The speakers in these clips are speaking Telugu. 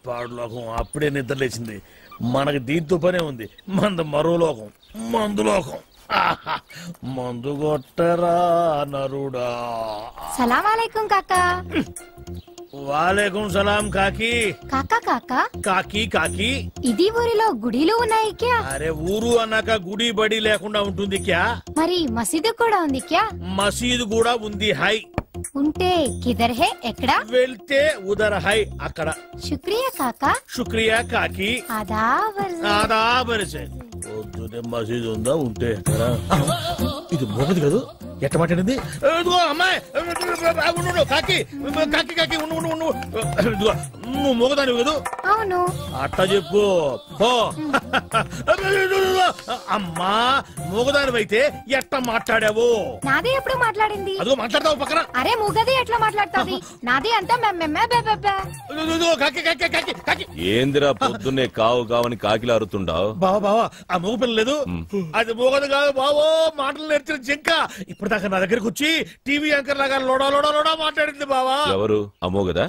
పాడులోకం అప్పుడే నిద్రలేసింది. మనకి దీంతో పనే ఉంది. మందు మరో లోకం, మందు లోకం. మందు కొట్టరా నరుడా. సలాం అలైకుం కాకా. వాలేకుం సలాం కాకి. కాకా కాకా కాకి కాకి. ఇది ఊరిలో గుడిలు ఉన్నాయి క్యా? అరే ఊరు అన్నాక గుడి బడి లేకుండా ఉంటుంది క్యా? మరి మసీదు కూడా ఉంది క్యా? మసీదు కూడా ఉంది. హై ఉంటే కిదర్ హే ఎక్కడ? వెళ్తే ఉదర్ హై అక్కడ. శుక్రియా కాకా. శుక్రియా కాకి. ఆదాబర్సే. పొద్దునే మసీదు ఉందా? ఉంటే ఎక్కడ? ఇది మోగదు కదా? ఎట్ట మాట్లాడింది? అమ్మాయి కాకి కాకి కాకి నువ్వు మోగదానివి కదా? అవును. అట్ట చెప్పు. అమ్మా మోగదానివైతే ఎట్ట మాట్లాడావు? నాదే ఎప్పుడు మాట్లాడింది? అదిగో మాట్లాడతావు పక్కన. అరే మూగది ఎట్లా మాట్లాడుతుంది? నాది అంతా ఏందిరా పొద్దున్నే కావు కావని కాకిలా అరుతుండావు? బావా బావా ఆ మోగ పిల్ల లేదు, అది మోగదు కాదు బావో. మాటలు నేర్చిన జింక ఇప్పుడు దాకా నా దగ్గరకు వచ్చి టీవీ యాంకర్ లాగా లోడా లోడా లోడా మాట్లాడింది బావా. ఎవరు అమ్మోగదా?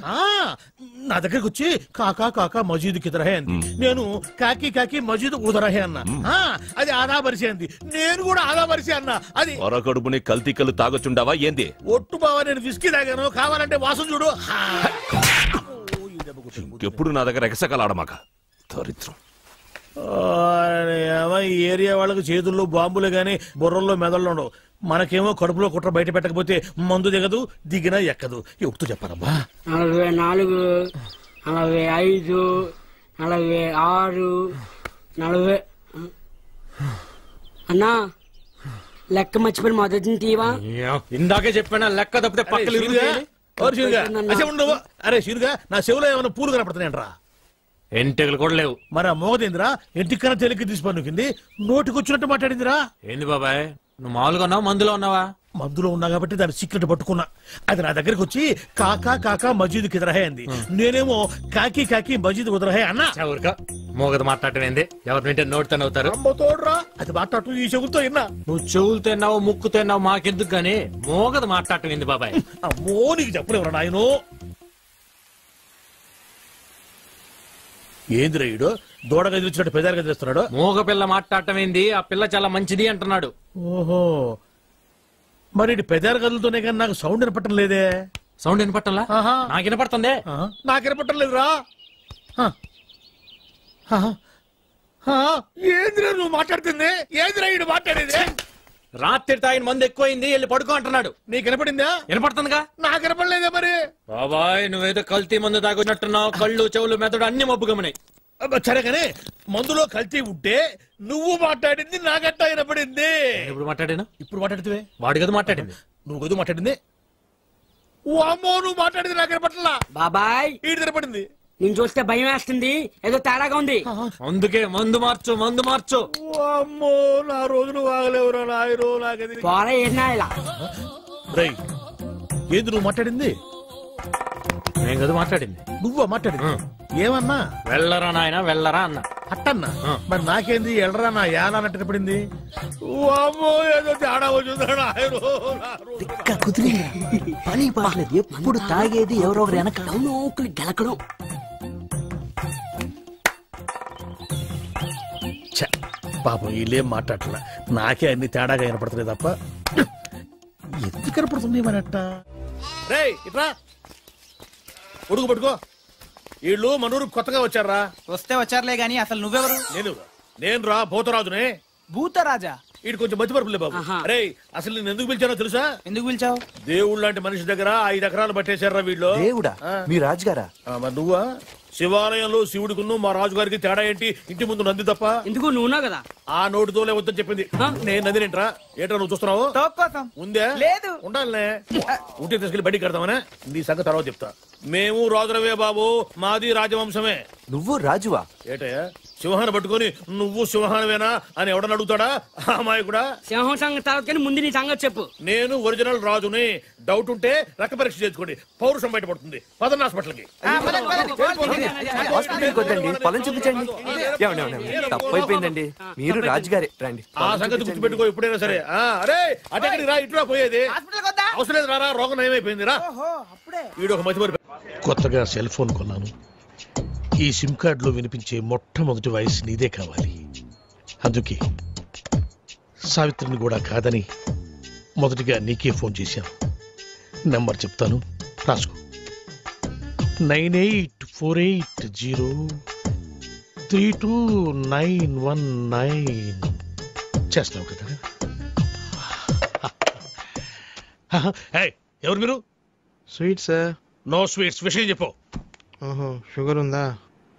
నా దగ్గరకు వచ్చి కాకా కాకా మజీదు కిదరహే అంది. నేను కాకి కాకి మజీదు ఉదరహే అన్నా. అది ఆదాబరిసి అంది. నేను కూడా ఆదాబరిసి అన్నా. అది పొరకడుపుని కల్తీ కళ్ళు తాగొచ్చుండావా ఏంది? ఒట్టు బావా, నేను విస్కీ తాగాను. కావాలంటే వాసన చూడు. ఎప్పుడు నా దగ్గర ఎగసకలాడమాక దరిద్రం. ఏరియా వాళ్ళకి చేతుల్లో బాంబులే గాని బుర్రల్లో మెదళ్ళు ఉండవు. మనకేమో కడుపులో కుట్ర బయట పెట్టకపోతే మందు దిగదు, దిగినా ఎక్కదు. ఎప్పుడు చెప్పారమ్మా? 44, 45, 46, 40. అన్నా లెక్క మర్చిపోయిన మొదటి తీవా? ఇందాకే చెప్పాను లెక్క తప్పితే పక్కన. అరే శిరుగా, నా చెవులో ఏమైనా పూలు కనపడుతున్నాయంట్రా? ఎంటెకలు కూడా లేవు. మరి ఆ మోగదేందిరా? ఎంటికన్నా తేలిక తీసి పన్నుకింది, నోటికి వచ్చినట్టు మాట్లాడిందిరా. ఏంది బాబాయ్, నువ్వు మామూలుగా ఉన్నావా మందులో ఉన్నావా? మందులో ఉన్నా కాబట్టి దాని సీక్రెట్ పట్టుకున్నా. అది నా దగ్గరకు వచ్చి కాకా కాకా మజీదు కిదరహే అంది. నేనేమో కాకి కాకి మజీదు ఉదరహే అన్నా. మోగదు మాట్లాడటం ఏంది? ఎవరు వింటే నోటితో అవుతారు. తోడ్రా, అది మాట్లాడటం ఈ చెవులతో విన్నా. నువ్వు చెవులతో ఎన్నావు ముక్కుతో ఎన్నావు మాకెందుకు గానీ మోగదు మాట్లాడటం ఏంది బాబాయ్? అమ్మో నీకు చెప్పలేవరా నాయను. ఏంది రైడు దూడగా ఎదిరిచ్చినట్టు పెదారుగా ఎదిరిస్తున్నాడు? మోగ పిల్ల మాట్లాడటం ఏంది? ఆ పిల్ల చాలా మంచిది అంటున్నాడు. ఓహో, మరి పెదారు గదులతోనే కానీ నాకు సౌండ్ వినపట్టం లేదే. సౌండ్ వినపట్టంలా? నాకు వినపడుతుంది. నాకు వినపట్టం లేదురా. ఏందిరా నువ్వు మాట్లాడుతుంది? ఏందిరా ఈడు మాట్లాడేది? రాత్రి తాగిన మందు ఎక్కువైంది, వెళ్ళి పడుకో అంటున్నాడు. నీకు వినపడిందా? వినపడుతుందిగా. నాకు వినపడలేదే. మరి బాబాయ్ నువ్వేదో కల్తీ మందు తాగొచ్చినట్టున్నావు. కళ్ళు చెవులు మెదడు అన్ని మబ్బు గమనాయి. సరే కానీ మందులో కల్తీ ఉంటే నువ్వు మాట్లాడింది నాగట్టా వినపడింది. ఇప్పుడు మాట్లాడాను. ఇప్పుడు మాట్లాడితే వాడి గదు మాట్లాడింది. నువ్వు గదు మాట్లాడింది. ఓ అమ్మో, నువ్వు మాట్లాడింది నాకు వినపట్లా. బాబాయ్ ఈడు వినపడింది. నేను చూస్తే భయం వేస్తుంది, ఏదో తేడాగా ఉంది. అందుకే మందు మార్చు, మందు మార్చు. అమ్మో నా రోజులు వాగలేవురా నాయనో. నాకది పోరా ఏనా ఇలా. రై ఏంది నువ్వు మాట్లాడింది? నేను కదా మాట్లాడింది. నువ్వా మాట్లాడింది? ఏమన్నా? వెళ్ళరా నాయన వెళ్ళరా అన్న. అట్టన్నా? మరి నాకేంది ఎళ్ళరా నా యాన అన్నట్టు పడింది. ఏదో తేడా వచ్చిందా? పని పాటలేదు, ఎప్పుడు తాగేది ఎవరో వెనక గెలకడం. పాపం వీళ్ళేం మాట్లాడలే. నాకే అన్ని తేడాగా వినపడుతున్నాయి తప్ప ఎందుకు కనపడుతుంది మనట్ట. రే ఇట్రా, ఉడుకు పట్టుకో. వీళ్ళు మనూరు కొత్తగా వచ్చారా? వస్తే వచ్చారులే గాని అసలు నువ్వెవరు? నేను రా భూతరాజునే. భూతరాజా? వీడు కొంచెం మతిపరుపులే బాబు. అరే అసలు నేను ఎందుకు పిలిచానో తెలుసా? ఎందుకు పిలిచావు? దేవుడు లాంటి మనిషి దగ్గర 5 ఎకరాలు పట్టేశారా వీళ్ళు. దేవుడా? మీ రాజుగారా? మరి నువ్వా? శివాలయంలో శివుడికును మా రాజుగారికి తేడా ఏంటి? ఇంటి ముందు నంది తప్ప. ఎందుకు నువ్వున్నావు కదా? ఆ నోటితోలే వద్దని చెప్పింది. నేను నందినేంట్రా? ఏంట్రా నువ్వు చూస్తున్నావు? ఉందే లేదు. ఉండాలనే ఉంటే తీసుకెళ్లి బడికి కడతామనే. నీ సంగతి తర్వాత చెప్తా. మేము రాజులవే బాబు, మాది రాజవంశమే. నువ్వు రాజువా? ఏటయ్యా సింహాన్ని పట్టుకొని నువ్వు సింహానవేనా అని ఎవడని అడుగుతాడా? అమ్మాయి కూడా సింహం సంగతి తర్వాత ముందు నీ సంగతి చెప్పు. నేను ఒరిజినల్ రాజుని. డౌట్ ఉంటే రక్త పరీక్ష చేసుకోండి, పౌరుషం బయటపడుతుంది. పదన్న హాస్పిటల్కి. పొలం చూపించండి. తప్పైపోయిందండి, మీరు రాజుగారే రండి. ఆ సంగతి గుర్తుపెట్టుకో ఎప్పుడైనా సరే. అరే అటెక్కడికి రా, ఇటురా పోయేది. అవసరం లేదు రా, రోగం నయమైపోయింది రా. వీడు ఒక మతి కొత్తగా సెల్ ఫోన్ కొన్నాను. ఈ సిమ్ కార్డులో వినిపించే మొట్టమొదటి వాయిస్ నీదే కావాలి. అందుకే సావిత్రిని కూడా కాదని మొదటిగా నీకే ఫోన్ చేశాను. నెంబర్ చెప్తాను, రాసుకో. 9848032919. చేస్తావు కదా? ఎవరు మీరు? Sweet sir. No sweets. విషయం చెప్పు. షుగర్ ఉందా?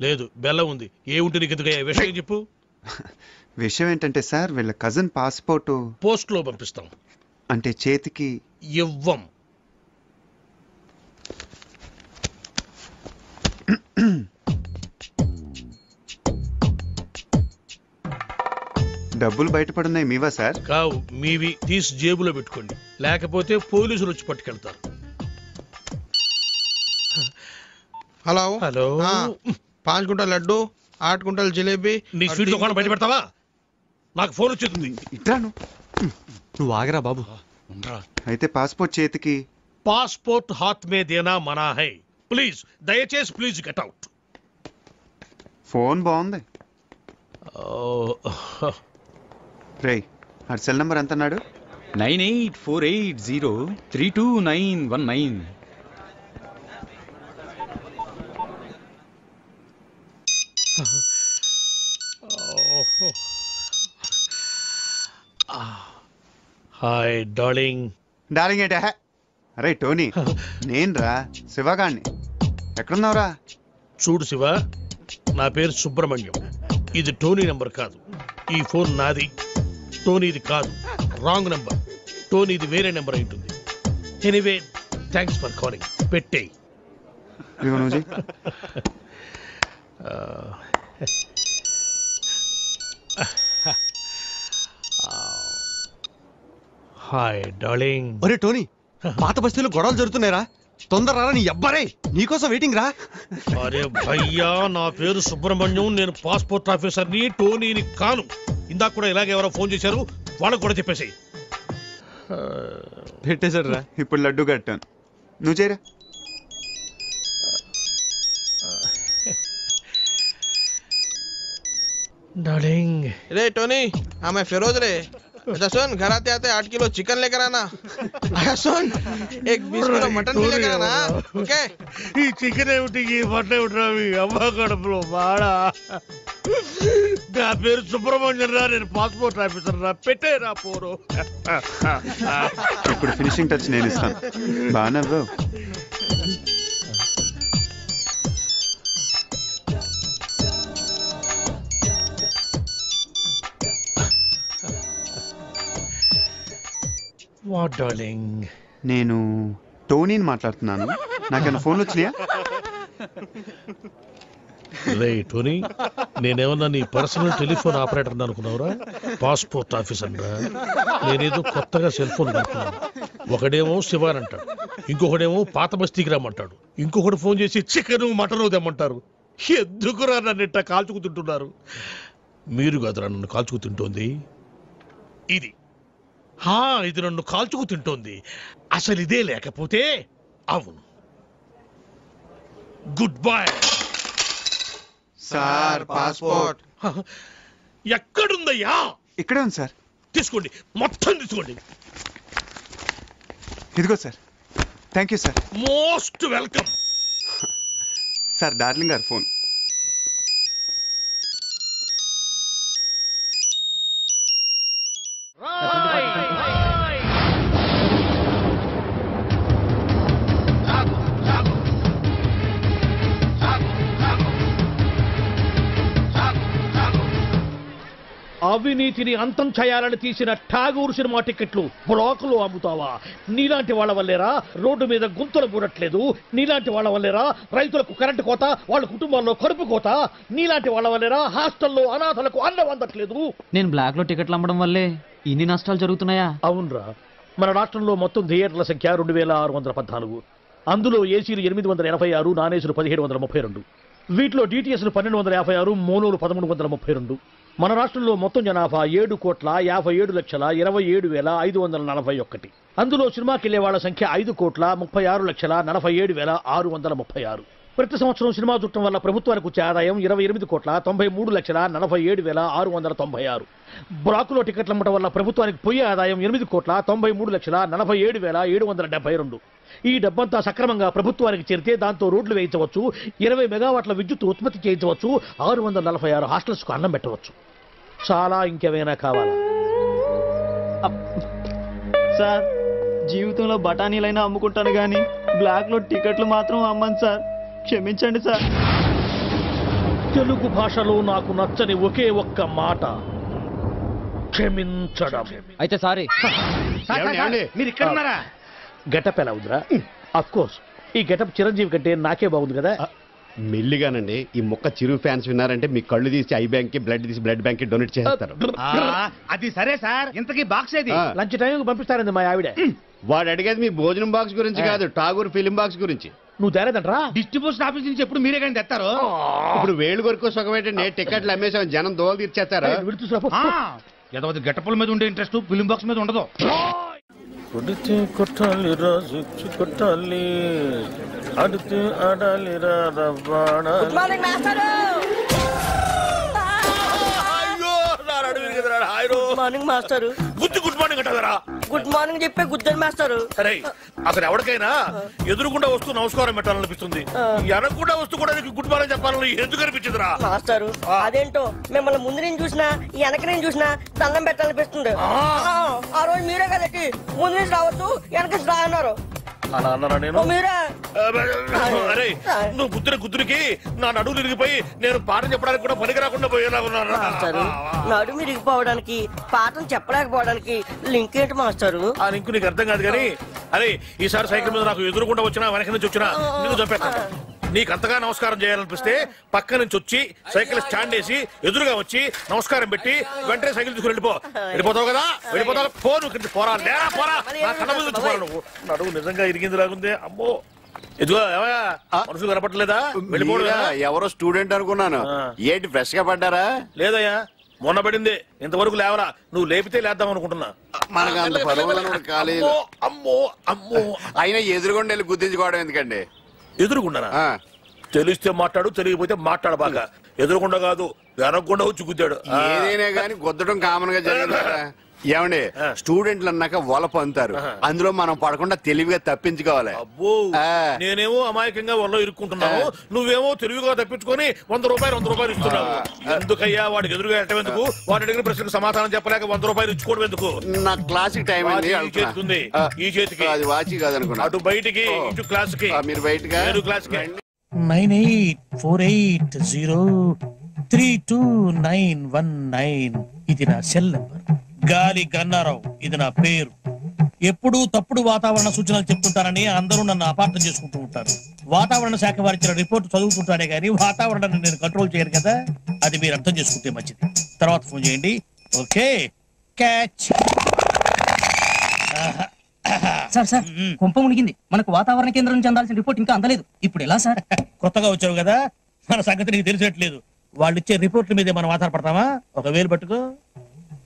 లేదు, బెల్లం ఉంది. ఏ ఉంటే నీకు ఎందుకయ్యా? విషయం చెప్పు. విషయం ఏంటంటే సార్, వీళ్ళ కజిన్ పాస్పోర్టు పోస్ట్ లో పంపిస్తాం. అంటే చేతికి ఇవ్వం. డబ్బులు బయటపడున్నాయి. మీవా సార్? కావు, మీవి. తీసి జేబులో పెట్టుకోండి, లేకపోతే పోలీసులు వచ్చి పట్టుకెళ్తారు. Hello hello. 5 quintal laddu, 8 quintal jalebi. నీ స్వీట్ దుకాణం బయట పెడతావా? నాకు ఫోన్ వచ్చేస్తుంది. ఇట్రాను. నువ్వు ఆగరా బాబు. అయితే పాస్పోర్ట్ చేతికి. పాస్పోర్ట్ హాత్ మే దేనా మనా హై. ప్లీజ్, దయచేసి ప్లీజ్ గెట్ అవుట్. ఫోన్ బాగుంది. రేయ్, ఆ సెల్ నెంబర్ ఎంత అన్నాడు? 9848032919. Hi darling. డార్లింగ్ ఏంటే? అరే టోనీ, నేను రా, శివగాడిని. ఎక్కడున్నావురా? చూడు శివ, నా పేరు సుబ్రహ్మణ్యం. ఇది టోనీ నెంబర్ కాదు. ఈ ఫోన్ నాది, టోనీది కాదు. Wrong number. టోనీది వేరే నెంబర్ అయి ఉంటుంది. Anyway, thanks for calling. పెట్టేయ్. Hi darling. ఒరే టోనీ, పాత బస్తీలో గొడవలు జరుగుతున్నాయిరా. తొందర నీ అబ్బారే, నీకోసం వెయిటింగ్ రా. అరే భయ్యా, నా పేరు సుబ్రహ్మణ్యం. నేను పాస్పోర్ట్ ఆఫీసర్ని, టోనీని కాను. ఇందాక కూడా ఇలాగే ఎవరో ఫోన్ చేశారు, వాళ్ళకు కూడా చెప్పేసి పెట్టేశాడు రా. ఇప్పుడు లడ్డు కట్టాను, నువ్వు చేయరా. डार्लिंग। रे टोनी, हाँ मैं फिरोज रे। अच्छा सुन, घर आते आते 8 किलो चिकन लेकर आना। अच्छा सुन, एक 20 किलो मटन भी लेकर आना। ओके? ఈ చికెన్ ఏమిటి, ఈ మటన్ ఏమిటి రావి? అమ్మ కడుపులో బాడా. నా పేరు సుబ్రహ్మణ్యం రా, నేను పాస్పోర్ట్ ఆఫీసర్ రా. పెట్టేరా పోరు. ఇప్పుడు ఫినిషింగ్ టచ్ నేను ఇస్తాను. బాగా బ్రో. What darling? నేను టోనీని మాట్లాడుతున్నాను. నాకేమైనా ఫోన్లు వచ్చినాయా? రే టోనీ, నేనేమన్నా నీ పర్సనల్ టెలిఫోన్ ఆపరేటర్ అనుకున్నావురా? పాస్పోర్ట్ ఆఫీసర్ రా. నేనేదో కొత్తగా సెల్ ఫోన్ కడుతున్నాను. ఒకడేమో శివాన్ అంటాడు, ఇంకొకడేమో పాత బస్తీకి రమ్మంటాడు, ఇంకొకటి ఫోన్ చేసి చికెన్ మటన్ తెమ్మంటారు. ఎందుకురా నన్ను ఇట్లా కాల్చుకు తింటున్నారు? మీరు కాదురా నన్ను కాల్చుకు తింటోంది, ఇది. ఇది నన్ను కాల్చుకు తింటోంది. అసలు ఇదే లేకపోతే అవును. Good bye sir. పాస్పోర్ట్ ఎక్కడుందయ్యా? ఇక్కడే ఉంది సార్. తీసుకోండి, మొత్తం తీసుకోండి. ఇదిగో sir. Thank you sir. Most welcome. Sir, darling గారు ఫోన్. అవినీతిని అంతం చేయాలని తీసిన ఠాగూర్ సినిమా టికెట్లు బ్లాకులో అమ్ముతావా? నీలాంటి వాళ్ళ వల్లేరా రోడ్డు మీద గుంతలు పూడట్లేదు. నీలాంటి వాళ్ళ వల్లేరా రైతులకు కరెంటు కోత, వాళ్ళ కుటుంబాల్లో కడుపు కోత. నీలాంటి వాళ్ళ వల్లేరా హాస్టల్లో అనాథలకు అన్నం అందట్లేదు. నేను బ్లాక్ లో టికెట్లు అమ్మడం వల్లే ఇన్ని నష్టాలు జరుగుతున్నాయా? అవునరా, మన రాష్ట్రంలో మొత్తం థియేటర్ల సంఖ్య 2614. అందులో ఏసీలు 886, నాన్ ఏసీలు 1732. వీటిలో డిటిఎస్లు 1256, మోనోలు 1332. మన రాష్ట్రంలో మొత్తం జనాభా 7,57,27,27,541. అందులో సినిమాకి వెళ్లే వాళ్ళ సంఖ్య 5,36,47,636. ప్రతి సంవత్సరం సినిమా చూడటం వల్ల ప్రభుత్వానికి వచ్చే ఆదాయం 28,93,46,696. బ్లాకులో టికెట్లు అమ్మటం వల్ల ప్రభుత్వానికి పోయే ఆదాయం 8,93,47,772. ఈ డబ్బంతా సక్రమంగా ప్రభుత్వానికి చేరితే దాంతో రోడ్లు వేయించవచ్చు, 20 మెగావాట్ల విద్యుత్ ఉత్పత్తి చేయించవచ్చు, 646 హాస్టల్స్ కు అన్నం పెట్టవచ్చు. చాలా ఇంకేమైనా కావాలా? సార్ జీవితంలో బఠానీలైనా అమ్ముకుంటాను కానీ బ్లాక్ లో టికెట్లు మాత్రం అమ్మను సార్, క్షమించండి సార్. తెలుగు భాషలో నాకు నచ్చని ఒకే ఒక్క మాట క్షమించడం. అయితే సారీ. మీరు ఇక్కడ ఉన్నారా? గెటప్ ఎలా ఉందిరా? అఫ్ కోర్స్ ఈ గెటప్ చిరంజీవి కంటే నాకే బాగుంది కదా. మెల్లిగానండి, ఈ మొక్క చిరు ఫ్యాన్స్ విన్నారంటే మీ కళ్ళు తీసి ఐ బ్యాంక్ కి, బ్లడ్ తీసి బ్లడ్ బ్యాంక్ కి డొనేట్ చేస్తారు. అది సరే సార్, ఇంతకీ బాక్స్ ఏది? లంచ్ టైం పంపిస్తారండి మా ఆవిడ. వాడు అడిగేది మీ భోజనం బాక్స్ గురించి కాదు, ఠాగూర్ ఫిలిం బాక్స్ గురించి. నువ్వు తేలేదంటరా? డిస్ట్రిబ్యూషన్ ఆఫీస్ నుంచి ఎప్పుడు మీరే కానీ తెస్తారు. ఇప్పుడు వేలు కొరకు సుఖం ఏంటంటే టికెట్లు అమ్మేసాం, జనం దోలు తీర్చేస్తారు. ఏదో గెటప్పుల మీద ఉండే ఇంట్రెస్ట్ ఫిలిం బాక్స్ మీద ఉండదు. కొడితే కొట్టాలి రాజు కొట్టాలి, అడితే ఆడాలి రావాడా. మార్నింగ్ మాస్టారు. గుడ్ మార్నింగ్ అంటారా? గుడ్ మార్నింగ్ చెప్పే గుద్దని మాస్టారు. సరే అసలు ఎవరికైనా ఎదురుకుండా వస్తూ నమస్కారం పెట్టాలనిపిస్తుంది, ఎనకుండా వస్తూ కూడా గుడ్ మార్నింగ్ చెప్పాలని ఎందుకు అనిపించిందిరా? మాస్టారు అదేంటో మిమ్మల్ని ముందు నేను చూసినా వెనక నేను చూసినా దండం పెట్టాలనిపిస్తుంది. ఆ రోజు మీరే కదండి ముందు నుంచి రావద్దు వెనక నుంచి రా అన్నారు. అలా అన్నారా నేను? మీరే. అరే నువ్వు గుద్దురికి నా నడువు తిరిగిపోయి నేను పాఠం చెప్పడానికి కూడా పనికి రాకుండా పోయేలా ఉన్నాను. నడుము విరిగిపోవడానికి పాఠం చెప్పలేకపోవడానికి లింక్ ఏంటి మాస్టారు? ఆ లింక్ నీకు అర్థం కాదు కానీ, అరే ఈసారి సైకిల్ మీద నాకు ఎదురుకుండా వచ్చినా వెనక నుంచి వచ్చినా నిన్ను చంపేస్తాను. నీకు అంతగా నమస్కారం చేయాలనిపిస్తే పక్క నుంచి వచ్చి సైకిల్ స్టాండ్ వేసి ఎదురుగా వచ్చి నమస్కారం పెట్టి వెంటనే సైకిల్ తీసుకుని వెళ్ళిపోతావు కదా. వెళ్ళిపోతావు పో, నువ్వు పోరా లేరా పోరా, నా కళ్ళ మీద నుంచి పోరా. నువ్వు నడువు నిజంగా ఇరిగింది లాగుంది. అమ్మో ఇదిగో మనుషులు కనపట్టలేదా? వెళ్ళిపోవడం. ఎవరో స్టూడెంట్ అనుకున్నాను, ఏంటి ఫ్రెష్ గా పడ్డారా? లేదయ్యా మొన్న పడింది, ఇంతవరకు లేవరా. నువ్వు లేపితే లేద్దాం అనుకుంటున్నా. మనకు అంత పరువులను కాలేదు. అమ్మో అమ్మో, అయినా ఎదురుకుండా వెళ్ళి గుర్తించుకోవడం ఎందుకండి? ఎదురుకున్నారా? తెలిస్తే మాట్లాడు, తెలియకపోతే మాట్లాడు. బాగా ఎదురుకుండా కాదు వెనకుండా వచ్చి గుద్దాడు. ఏదైనా కానీ గుద్దడం కామన్ గా జరిగింది. ఏమండి స్టూడెంట్లు అన్నాక వలప అంటారు, అందులో మనం పడకుండా తెలివిగా తప్పించుకోవాలి. అబ్బో నేనేమో అమాయకంగా వల్ల ఇరుక్కుంటున్నావు, నువ్వేమో తెలివిగా తప్పించుకొని 100 రూపాయలు ఇస్తున్నావు. ఎందుకయ్యా వాడికి ఎదురుగా ఎట్టం ఎందుకు? వాడి అడిగిన ప్రశ్నకు సమాధానం చెప్పలేక 100 రూపాయలు ఇచ్చుకోవడం ఎందుకు? నా క్లాసిక్ టైం చేస్తుంది ఈ చేతికి, అది వాచి కాదనుకున్నా. అటు బయటికి ఇటు క్లాస్ కి. మీరు బయటగా క్లాస్ కి 9848032919 ఇది నా సెల్ నంబర్. గాలి గన్నారావు ఇది నా పేరు. ఎప్పుడూ తప్పుడు వాతావరణ సూచనలు చెప్తుంటారని అందరూ నన్ను అపార్థం చేసుకుంటూ ఉంటారు. వాతావరణ శాఖ వారిచ్చిన రిపోర్ట్ చదువుతుంటారే గానీ వాతావరణాన్ని నేను కంట్రోల్ చేయను కదా, అది మీరు అర్థం చేసుకుంటే మంచిది. తర్వాత ఫోన్ చేయండి. Okay catch. సార్ సార్ కుంప మునిగింది. మనకు వాతావరణ కేంద్రం నుంచి అందాల్సిన రిపోర్ట్ ఇంకా అందలేదు. ఇప్పుడు ఎలా సార్? కొత్తగా వచ్చావు కదా, మన సంగతి నీకు తెలిసేట్లేదు. వాళ్ళు ఇచ్చే రిపోర్ట్ల మీదే మనం ఆధారపడతామా? ఒక వేలు పట్టుకో,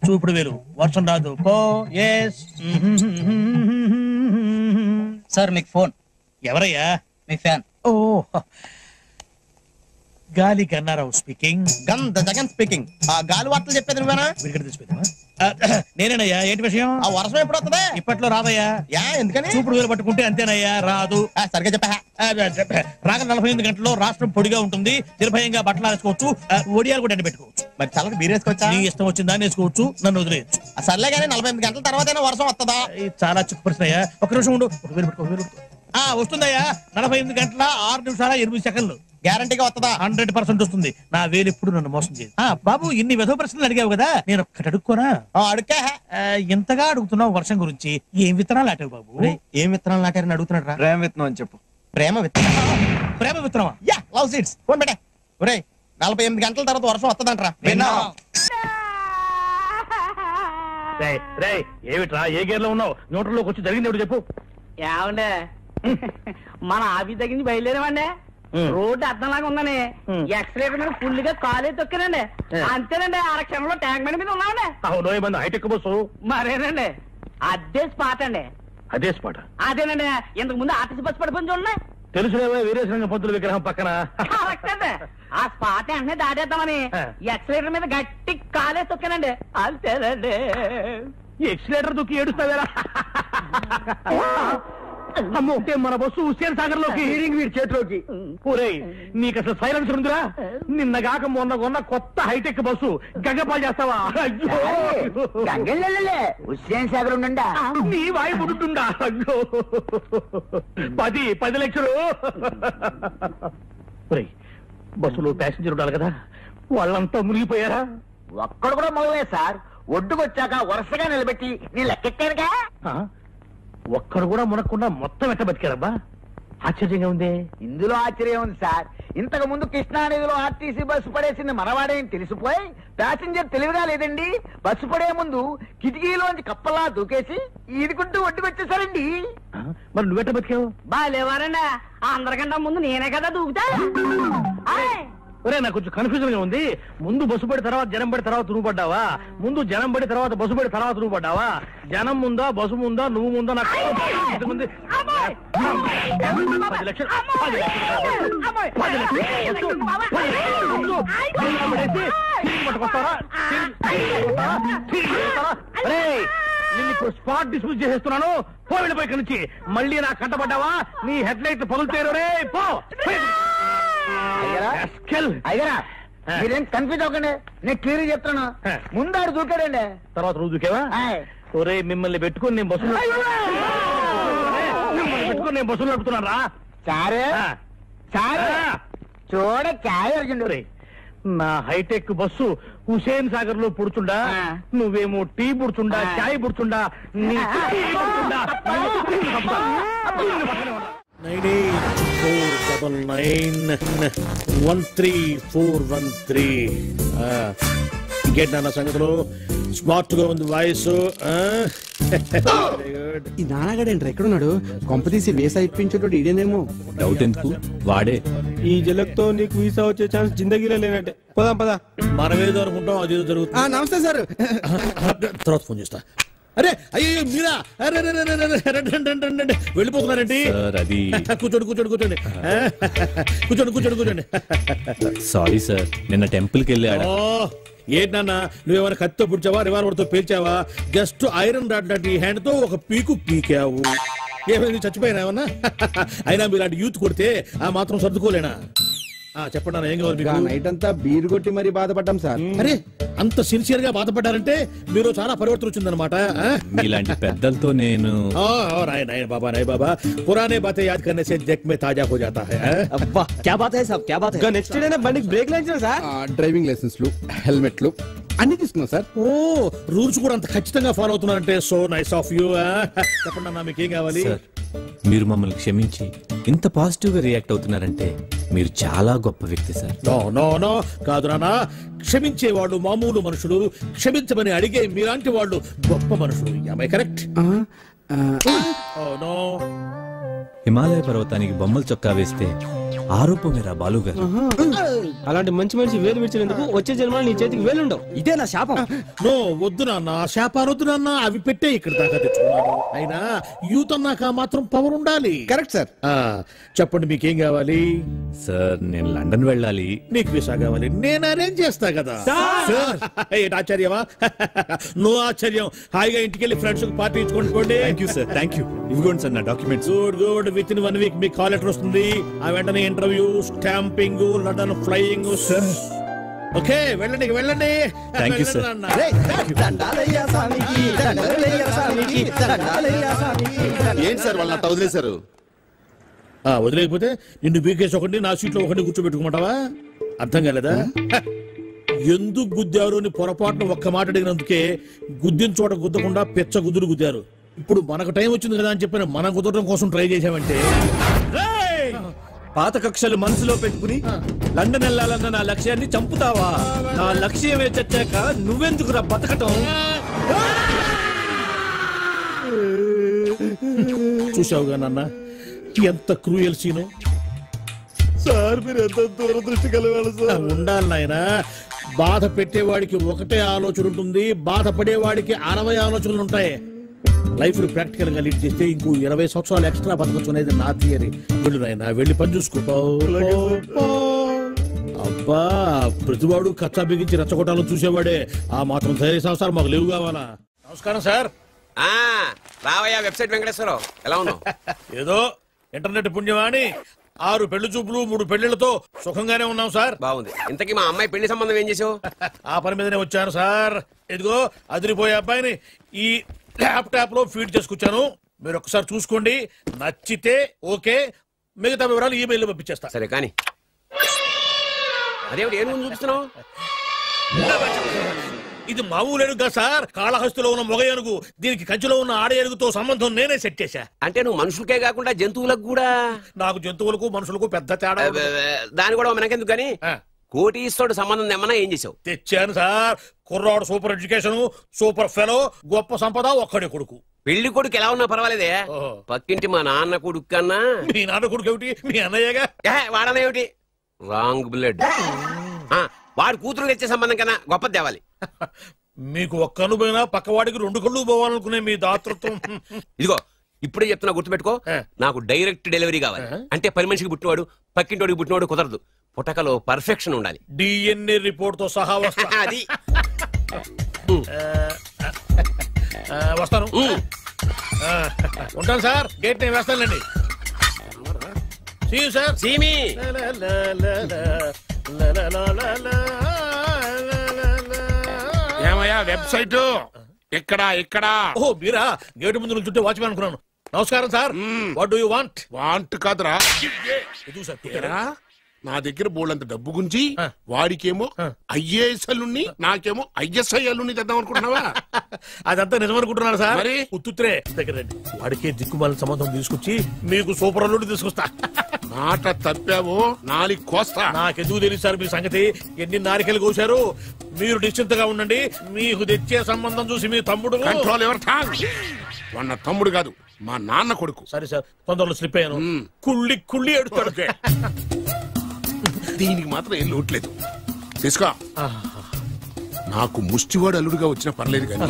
చూపుడు వేలు. వర్షం రాదు పో. ఎస్ సార్ మీకు ఫోన్. ఎవరయ్యా? మీ ఫ్యాన్. ఓ గాలి గన్నారావు స్పీకింగ్. జగన్ స్పీకింగ్. ఆ గాలి వార్తలు చెప్పేది నువ్వేనా? నేనేనయ్యా. ఏంటి విషయం? ఆ వర్షం ఎప్పుడు వస్తుంది? ఇప్పట్లో రాదయ్యా. ఎందుకని? చూపుడు వేలు పట్టుకుంటే అంతేనయ్యా, రాదు. సరిగ్గా చెప్పా. రాగల 48 గంటల్లో రాష్ట్రం పొడిగా ఉంటుంది, నిర్భయంగా బట్టలు వేసుకోవచ్చు, ఒడియాలు కూడా పెట్టుకోవచ్చు. మరి చల్లకి బీరేసుకోవచ్చా? నీ ఇష్టం వచ్చిందా వేసుకోవచ్చు, నన్ను వదిలేయచ్చు. సర్లే కానీ 48 గంటల తర్వాత వర్షం వస్తుందా? చాలా చిక్కు ప్రశ్న అయ్యా. ఒక నిమిషం ఉండు. ఒక వేలు పెట్టుకో. వస్తుందయ్యా. 48 గంటల 6 నిమిషాల 8 సెకండ్లు గ్యారంటీగా వస్తుందా? 100% వస్తుంది. నా వేలు ఎప్పుడు నన్ను మోసం చేయదు. బాబు ఇన్ని వెధవ ప్రశ్నలు అడిగావు కదా, నేను ఒక్కటి అడుక్కోనా? అడుక్కా. ఇంతగా అడుగుతున్నావు వర్షం గురించి. ఏం విత్తనాలు నాటావు బాబు? ఏం విత్తనాలు నాటారని అడుగుతున్నాడు రా. ప్రేమ విత్తనం అని చెప్పు. ప్రేమ విత్తనం. ప్రేమ విత్తనమా? Love seeds. ఫోన్ పెట్టే. ఒరే 48 గంటల తర్వాత వర్షం వస్తుందంటరా. ఏమిట్రా ఏ గేర్లో ఉన్నావు? న్యూట్రల్లోకి వచ్చి జరిగింది ఎవరు చెప్పు. ఏమండే మన ఆఫీస్ దగ్గర నుంచి బయలుదేరామండే. రోడ్డు అర్థంలాగా ఉందని ఎక్సలేటర్ మీద ఫుల్ గా కాలే తొక్కానండి. అంతేనండి, అరక్షణంలో ట్యాంక్ బండి మీద ఉన్నామండి. అవును ఏమన్నా హైటెక్ బస్సు మరేనండి అదే స్పాట్ అండి. అదే స్పాట్? అదేనండి, ఇంతకు ముందు ఆర్టీసీ బస్సు పడిపోయింది చూడండి. తెలుసులేవా వీరేశలింగ పంతుల విగ్రహం పక్కన. ఆ స్పాట్ వెంటనే దాటేద్దామని ఎక్సలేటర్ మీద గట్టి కాలే తొక్కానండి. అంతేనండి. ఎక్సిలేటర్ దుక్కి ఏడుస్తావేరా? అమ్మో, మన బస్సు హుస్సేన్ సాగర్ లోకి, హీరింగ్ వీడి చేతిలోకి. ఒరేయ్, నీకు అసలు సైలెన్సర్ ఉందిరా? నిన్నగాక మొన్న కొన్న కొత్త హైటెక్ బస్సు గంగపాలు చేస్తావా? హుస్సేన్ సాగర్ ఉండా నీ వాయి పుట్టుండా? అయ్యో, 10 లక్షలు. ఒరేయ్, బస్సులో ప్యాసింజర్ ఉండాలి కదా, వాళ్ళంతా మునిగిపోయారా? ఒక్కడు కూడా మొదలే సార్. ఒడ్డుకొచ్చాక వరుసగా నిలబెట్టి నీ లెక్కెట్టానుగా. ఒక్కడు కూడా మునక్కుండా మొత్తం ఎట్ట బతికారబ్బా? ఆశ్చర్యంగా ఉంది. ఇందులో ఆశ్చర్యం ఉంది సార్. ఇంతకు ముందు కృష్ణానదిలో ఆర్టీసీ బస్సు పడేసింది మనవాడేని తెలిసిపోయి ప్యాసింజర్ తెలివిగా లేదండి, బస్సు పడే ముందు కిటికీలోంచి కప్పలా దూకేసి ఈదుకుంటూ ఒడ్డుకొచ్చేసారండి. మరి నువ్వెట్ట బతికావు? బాగాలేవారండి, అందరికంటే ముందు నేనే కదా దూకుతా. ఒరే, నాకు కొంచెం కన్ఫ్యూజన్ గా ఉంది. ముందు బస్సు పడి తర్వాత జనం పడి తర్వాత నువ్వు పడ్డావా? ముందు జనం పడి తర్వాత బస్సు పడి తర్వాత నువ్వు పడ్డావా? జనం ముందా బస్సు ముందా నువ్వు ముందా? నాకు 10 లక్షలు. నేను ఇప్పుడు స్పాట్ డిస్మిస్ చేసేస్తున్నాను. వెళ్ళిపోయి ఇక్కడి నుంచి. మళ్ళీ నా కంటపడ్డావా నీ హెడ్ లైట్ పగులుతారు. రే పో. అయ్యరా, మీరేం కన్ఫ్యూజ్ అవ్వకండి, నేను క్లియర్ చెప్తాను. ముందాడు దూకాడండి, తర్వాత నువ్వు దూకేవా? ఒరే, మిమ్మల్ని పెట్టుకుని నేను బస్సులో నడుపుతున్నాను రా. సారే సారే చూడ చాయ్ అర్జున్. నా హైటెక్ బస్సు హుసేన్ సాగర్ లో పుడుచుండా, నువ్వేమో టీ పుడుచుండా, చాయ్ పుడుచుండా. 984913 ఇంకేంటి నాన్న సంగతులు? స్మార్ట్ గా ఉంది వాయిస్. ఈ నాన్నగాడేంట్రా ఎక్కడున్నాడు? కొంపతీసి వేసా ఇప్పించేటోడు ఇదేనేమో. డౌట్ ఎందుకు, వాడే. ఈ జలక్తో నీకు వీసా వచ్చే ఛాన్స్ జిందగీలో లేనట్టే. పోదాం పదా. మనమేదో అనుకుంటాం, అది జరుగుతుంది. నమస్తే సార్. తర్వాత ఫోన్ చేస్తా. అరే అయ్యో మీరా, వెళ్ళిపోతున్నారండి. కూర్చోండి కూర్చోండి కూర్చోండి కూర్చోండి కూర్చోండి కూర్చోండి. సారీ సార్, నిన్న టెంపుల్ కి వెళ్ళాడు. ఏంటన్నా, నువ్వేమైనా కత్తితో పుడిచావా, రివాల్వర్ తో పేల్చావా? జస్ట్ ఐరన్ రాడ్ లాంటి హ్యాండ్ తో ఒక పీకు పీకావు. ఏమైంది, చచ్చిపోయినా ఏమన్నా? అయినా మీరు అలాంటి యూత్ కొడితే ఆ మాత్రం సర్దుకోలేనా? చెప్పండి ఏం కావాలి? నైట్ అంతా బీరు కొట్టి మరీ బాధపడ్డాం సార్. అరే, అంత సిన్సియర్ గా బాధపడ్డారంటే మీరు చాలా పరివర్తన వచ్చిందనమాట. ఇలాంటి పెద్దలతో నేను బాబా నై బాబా పురానే బాతే యాద్ కర్నే సే జగ్ మే తాజా హో జాతా హై. అబ్బా క్యా బాత్ హై సాబ్, క్యా బాత్ హై. నెక్స్ట్ డే బండికి బ్రేక్ లైన్స్ సార్, డ్రైవింగ్ లైసెన్స్లు, హెల్మెట్లు అన్ని తీసుకున్నాం సార్. ఓ, రూల్స్ కూడా అంత ఖచ్చితంగా ఫాలో అవుతున్నారంటే సో నైస్ ఆఫ్ యూ. చెప్పండి అన్న, మీకు ఏం కావాలి? మీరు మమ్మల్ని క్షమించి ఇంత పాజిటివ్ గా రియాక్ట్ అవుతున్నారంటే మీరు చాలా గొప్ప వ్యక్తి సార్. నో నో నో కాదు నాన్న, క్షమించేవాళ్ళు మామూలు మనుషులు, క్షమించమని అడిగే మీలాంటి వాళ్ళు గొప్ప మనుషులు. am I correct? No. Himalaya పర్వతానికి బొమ్మల చొక్కా వేస్తే ఆరోపమేరా బాలు గారు. అలాంటి మంచి మనిషి వేలు విడిచినందుకు వచ్చే జన్మలో నీ చేతికి వేలుండవు. ఇదే నా శాపం. నో, వద్దు నాన్న, శాపాలు వద్దు నాన్న. అవి పెట్టే ఇక్కడ దాకా తెచ్చుకున్నాను. అయినా యూత్ అన్నాక మాత్రం పవర్ ఉండాలి. Correct sir. చెప్పండి మీకేం కావాలి? సార్, నేను లండన్ వెళ్ళాలి. నీకు వీసా కావాలి, నేను అరేంజ్ చేస్తా కదా. ఏంటి ఆశ్చర్యమా? నో ఆశ్చర్యం. హాయిగా ఇంటికి వెళ్ళి ఫ్రెండ్స్ పార్టీ ఇచ్చుకోండి. Thank you sir, thank you. ఇవ్వండి సార్ నా documents. Good good. Within 1 week మీకు కాల్ లెటర్ వస్తుంది. ఆ వెంటనే interview, stamping, London flying. Okay, వెళ్ళండి వెళ్ళండి. Thank you sir. ఏంటి సార్ వాళ్ళు నాకు వదిలేశారు? వదిలేకపోతే నిన్ను బీకేసి ఒకటి, నా సీట్లో ఒకటి కూర్చోబెట్టుకోమంటావా? అర్థం కాలేదా? ఎందుకు గుద్దారు అని పొరపాటున ఒక్క మాట అడిగినందుకే గుద్దిన చోట గుద్దకుండా పెచ్చ గుద్దులు గుద్దారు. ఇప్పుడు మనకు టైం వచ్చింది కదా అని చెప్పిన మన కుదరడం కోసం ట్రై చేసామంటే, పాత కక్షలు మనసులో పెట్టుకుని లండన్ వెళ్ళాలన్న నా లక్ష్యాన్ని చంపుతావా? నా లక్ష్యమే చచ్చాక నువ్వెందుకురా బతకటం? చూసావుగా నాన్న, ఎంత క్రూయల్ సీను. సార్ మీరు ఎంత దూరదృష్టి కలగాలి సార్. ఉండాలి నాయన. బాధ పెట్టేవాడికి ఒకటే ఆలోచన ఉంటుంది, బాధపడేవాడికి 60 ఆలోచనలు ఉంటాయి. లైఫ్ ని ప్రాక్టికల్ గా లీడ్ చేస్తే ఇంకో 20 సంవత్సరాలు ఎక్స్ట్రా బతకచ్చు అనేది నా థియరీ. వెళ్ళు నాయన, వెళ్ళి పని చూసుకుంటావు. అబ్బా, ప్రతివాడు కచ్చా బిగించి రెచ్చగొట్టాలని చూసేవాడే. ఆ మాత్రం ధైర్య సంవత్సరాలు మాకు లేవు కావాలా? నమస్కారం సార్. రావయ్యా వెబ్సైట్ వెంకటేశ్వరరావు, ఎలా ఉన్నావు? ఏదో ఇంటర్నెట్ పుణ్యమాని 6 పెళ్లి చూపులు 3 పెళ్లిళ్లతో సుఖంగానే ఉన్నాం సార్. బాగుంది. ఇంతకీ మా అమ్మాయి పెళ్లి సంబంధం ఏం చేసావు? ఆ పని మీదనే వచ్చాను సార్. ఇదిగో అదిరిపోయే అబ్బాయిని ఈ ల్యాప్టాప్ లో ఫీడ్ చేసుకొచ్చాను. మీరు ఒకసారి చూసుకోండి, నచ్చితే ఓకే, మిగతా వివరాలు ఈమెయిల్ పంపించేస్తా. సరే కానీ అదేమిటి ఏం చూపిస్తున్నావు? ఇది మామూలు ఏనుగు కాదు సార్, కాళహస్తిలో ఉన్న మొగ ఏనుగు. దీనికి కంచిలో ఉన్న ఆడ ఏనుగుతో సంబంధం నేనే సెట్ చేశా. అంటే నువ్వు మనుషులకే కాకుండా జంతువులకు కూడా? నాకు జంతువులకు మనుషులకు పెద్ద తేడా. దాని కూడా మనకెందుకు కానీ కోటీశ్వరుడు సంబంధం తెమ్మన్నా ఏం చేసావు? తెచ్చాను సార్. కుర్రాడు సూపర్ ఎడ్యుకేషన్, సూపర్ ఫెలో, గొప్ప సంపద, ఒక్కడే కొడుకు. పెళ్లి కొడుకు ఎలా ఉన్నా పర్వాలేదే, పక్కింటి మా నాన్న కొడుకు కన్నా. మీ నాన్న కొడుకు ఏమిటి? మీ అన్నయ్యగా. వాడనేమిటి? Wrong blood. వాడు కూతురు తెచ్చే సంబంధం కన్నా గొప్పది తేవాలి. మీకు ఒక్క కన్ను పోయినా పక్కవాడికి 2 కళ్ళు పోవాలనుకునే మీ దాతృత్వం. ఇదిగో ఇప్పుడే చెప్తున్నా, గుర్తుపెట్టుకో. నాకు డైరెక్ట్ డెలివరీ కావాలి. అంటే పని మనిషికి పుట్టినవాడు పక్కింటోడికి పుట్టినవాడు కుదరదు. పుట్టకలో పర్ఫెక్షన్ ఉండాలి. డిఎన్ఏ రిపోర్ట్ తో సహా వస్తా. అది వస్తాను. ఉంటాను సార్. గేట్ నేను వేస్తానండి. సార్ సీమి ఏమయ్యా వెబ్సైట్ ఇక్కడ ఇక్కడ? ఓ మీరా? గేటు ముందు నుంచి వాచ్మెన్ అనుకున్నాను. నమస్కారం sir. What do you want? Want కాదురా, నా దగ్గర బోళ్ళంత డబ్బు గుంచి వాడికేమో ఐఏఎస్ అల్లుని నాకేమో ఐఎస్ఐ అల్లుని తెద్దాం అనుకుంటున్నావా? అదంతా నిజమనుకుంటున్నాను సార్. మరి ఉత్తుత్రే దగ్గర రండి. వాడికే దిక్కుమాలిన సంబంధం తీసుకొచ్చి మీకు సూపర్ అల్లుడు తీసుకొస్తా. మాట తప్పావు నాలికి కోస్తా. నాకెందుకు తెలియదు సార్ మీ సంగతి. ఎన్ని నారికలు కోశారు. మీరు నిశ్చింతగా ఉండండి. మీకు తెచ్చే సంబంధం చూసి మీ తమ్ముడు. Control ever tongue. వాడు తమ్ముడు కాదు, మా నాన్న కొడుకు. సరే సార్, తొందరలో స్లిప్ అయ్యాను. కుళ్ళి కుళ్ళి ఎడుతాడు. దీనికి మాత్రం ఏం లోట్లేదు. తీసుకో. నాకు ముష్టివాడు అల్లుడుగా వచ్చినా పర్లేదు కానీ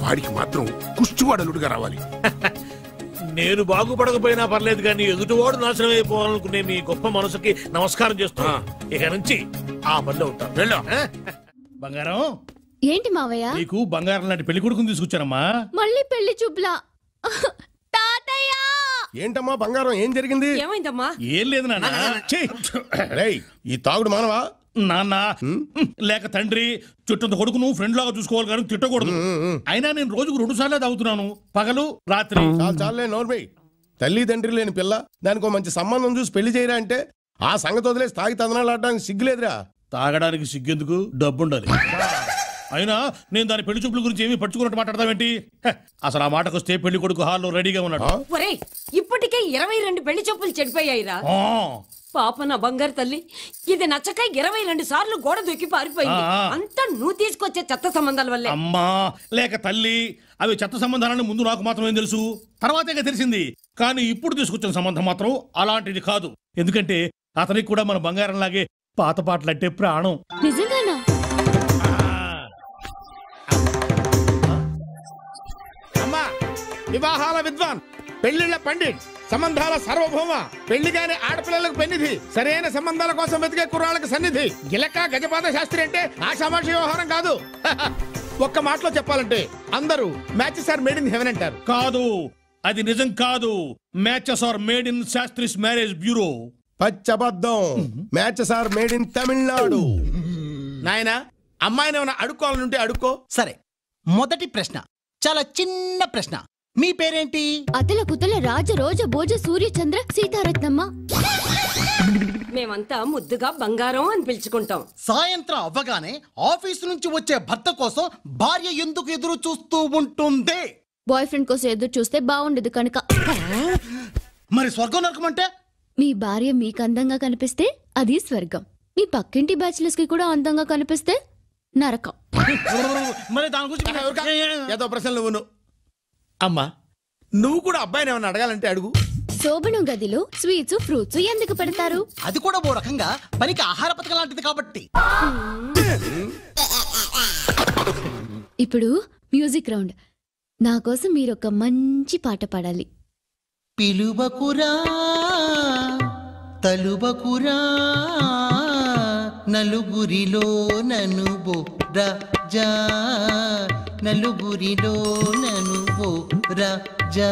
వాడికి మాత్రం కుష్టివాడు అల్లుడుగా రావాలి. నేను బాగుపడకపోయినా పర్లేదు కానీ ఎదుటివాడు నాశనం అయిపోవాలనుకునే మీ గొప్ప మనసుకి నమస్కారం చేస్తున్నా. ఇక నుంచి ఆ పనిలో ఉంటా. వెళ్ళా. బంగారం. ఏంటి మావయ్య? నీకు బంగారం లాంటి పెళ్లి కొడుకుని తీసుకొచ్చానమ్మా. మళ్ళీ పెళ్లి చూపులా? ఏంటమ్మా బంగారం, ఏం జరిగింది? ఏమైందమ్మా? ఏం లేదు నాన్న. ఈ తాగుడు మానవా? నాన్న లేక తండ్రి చుట్టంత కొడుకును ఫ్రెండ్ లాగా చూసుకోవాలి కానీ తిట్టకూడదు. అయినా నేను రోజుకు 2 సార్లు తాగుతున్నాను, పగలు రాత్రి. చాలే నోర్మై. తల్లి తండ్రి లేని పిల్ల, దానికి మంచి సంబంధం చూసి పెళ్లి చేయరా అంటే ఆ సంగతి వదిలేసి తాగి తదనాలు ఆడడానికి సిగ్గులేదురా? తాగడానికి సిగ్గెందుకు, డబ్బుండాలి. అయినా నేను దాని పెళ్లి చూపుల గురించి ఏమీ పట్టుకున్నట్టు మాట్లాడతావేంటి? అసలు ఆ మాటకొస్తే పెళ్లి కొడుకు హాల్లో రెడీగా ఉన్నాడు. ఇప్పటికే 22 పెళ్లి చూపులు చెడిపోయాయిరా. పాప నా బంగారు తల్లి, ఇది నచ్చక 22 సార్లు గోడ దూకి పారిపోయింది. అంతా నువ్వు తీసుకొచ్చే చెత్త సంబంధాల వల్లే. అమ్మా లేక తల్లి, అవి చెత్త సంబంధాలని ముందు నాకు మాత్రమే తెలుసు, తర్వాతే తెలిసింది. కానీ ఇప్పుడు తీసుకొచ్చిన సంబంధం మాత్రం అలాంటిది కాదు. ఎందుకంటే అతనికి కూడా మన బంగారం లాగే పాత పాటలంటే ప్రాణం. నిజంగానా? అమ్మా వివాహాల విద్వాన్, పెళ్లిళ్ల పండిట్, సంబంధాల సార్వభౌమ, పెళ్లిగానే ఆడపిల్లలకు పెన్నిధి, సరైన సంబంధాల కోసం వెతికే కుర్రాళ్ళకి సన్నిధి. గిలక గజపాద శాస్త్రి అంటే ఆషామాషి వ్యవహారం కాదు. ఒక్క మాటలో చెప్పాలంటే అందరూ matches are made in heaven అంటారు. కాదు, అది నిజం కాదు. Matches are made in Shastri's marriage bureau. పచ్చబద్ధం. Matches are made in Tamil Nadu. నాయనా, అమ్మాయిని ఏమైనా అడుక్కోవాలంటే అడుక్కో. సరే, మొదటి ప్రశ్న చాలా చిన్న ప్రశ్న. మీ పేరేంటి? అతల కుతల రాజ రోజ భోజ సూర్య చంద్ర సీతారత్నమ్మ. మేమంతా ముద్దుగా బంగారం అని పిలుచుకుంటాం. సాయంత్రం అవ్వగానే ఆఫీసు నుంచి వచ్చే భర్త కోసం భార్య ఎందుకు ఎదురు చూస్తూ ఉంటుంది? బాయ్ ఫ్రెండ్ కోసం ఎదురు చూస్తే బాగుండదు కనుక. మరి స్వర్గం నరకం అంటే? మీ భార్య మీకు అందంగా కనిపిస్తే అది స్వర్గం. మీ పక్కింటి బ్యాచిలర్స్ కి కూడా అందంగా కనిపిస్తే నరకం. మరి దాని గురించి ఏదో ప్రశ్నలు నువ్వు. అమ్మా, నువ్వు కూడా అబ్బాయిని ఏమన్నా అడగాలంటే అడుగు. శోభనం గదిలో స్వీట్స్ ఫ్రూట్స్ ఎందుకు పెడతారు? అది కూడా ఓ రకంగా పనికి ఆహార పథకం లాంటిది కాబట్టి. ఇప్పుడు మ్యూజిక్ రౌండ్. నా కోసం మీరొక మంచి పాట పాడాలి. పిలువకురా తలువకురా నలుగురిలో ననుబో రాజా, నలుగురిలో ననుబో రాజా.